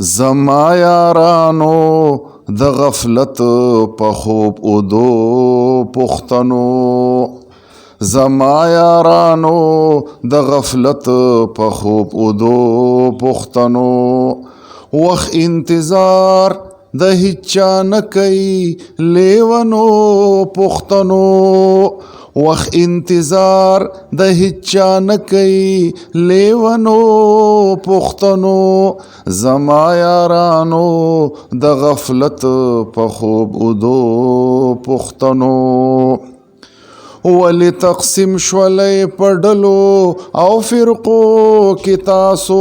زما یارانو د غفلت په خوب اودو پښتنو زما یارانو د غفلت په خوب اودو پښتنو وخت انتظار د هیچا نه کوي لیونو پښتنو وخت انتظار د هیچا نه کوي لیونو پښتنو زما یارانو د غفلت په خوب اودو پښتنو ولی تقسیم شولی په ډلو او فرقو کې تاسو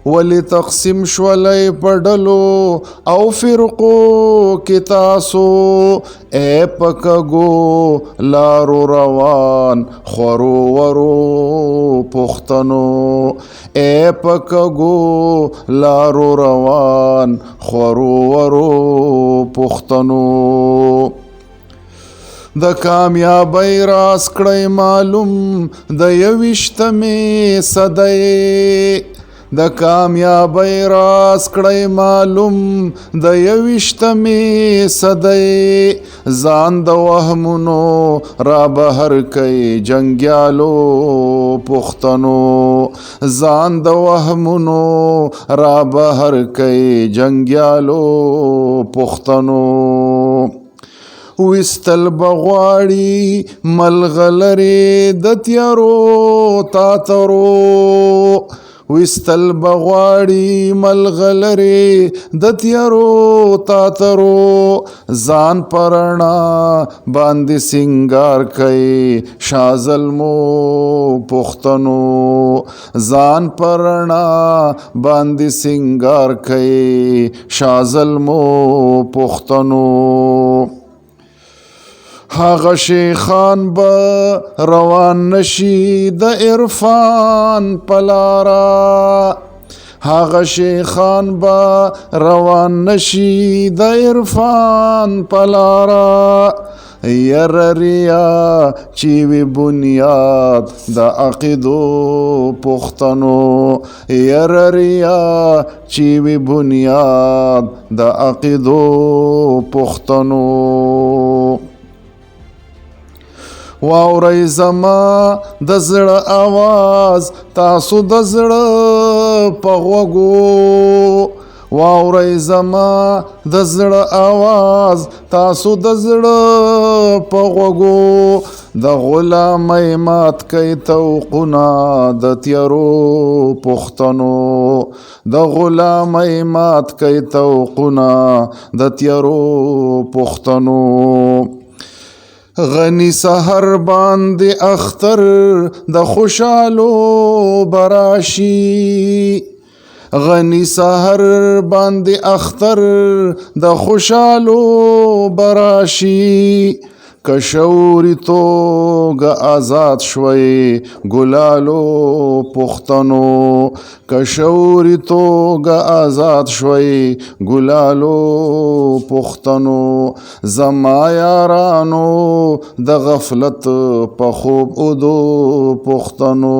ولی تقسیم شولی په ډلو او فرقو کې تاسو اے پکګو لارو روان خورو ورو پښتنو اے پکګو لارو روان خورو ورو پښتنو د کامیابی راز کړی معلوم د 21مې صدۍ د کامیابی راز کړی معلوم د 21مې صدۍ ځان د وهمونو را بهر کوي جنګیالو پښتنو ځان د وهمونو را بهر کوي جنګیالو پښتنو وستل بغواړي ملغلرې د تیارو تاترو وستل بغواړي ملغلرې د تیارو تاترو ځان پرنا باندې سنگار کوي شازلمو پښتنو ځان پرنا باندې سنگار کوي شازلمو پښتنو هغه شیخان به روان نشي د عرفان پلارا هغه شیخان به روان نشي د عرفان پلارا یرریا چې وی بنیاد د عقیدو پښتنو یرریا چې وی بنیاد د عقیدو پښتنو واورئ زما د زړه آواز تاسو د زړه په غوږو واورئ زما د زړه آواز تاسو د زړه په غوږو د غلامۍ مات کوي توقونه د تیارو پښتنو د غلامۍ مات کوي توقونه د تیارو پښتنو غنی سحر باندې اختر د خوشالو براشي غنی سحر باندې اختر د خوشالو براشي کشوري توګه آزاد شوي ګلالو پښتنو کشوري توګه آزاد شوي ګلالو پښتنو زما یارانو د غفلت په خوب اودو پښتنو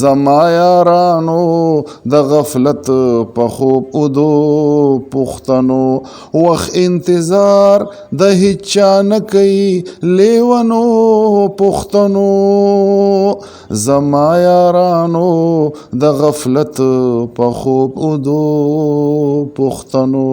زما یارانو د غفلت په خوب اودو پښتنو وخت انتظار د هیچا نه کوي لیونو پښتنو زما یارانو د غفلت په خوب اودو پښتنو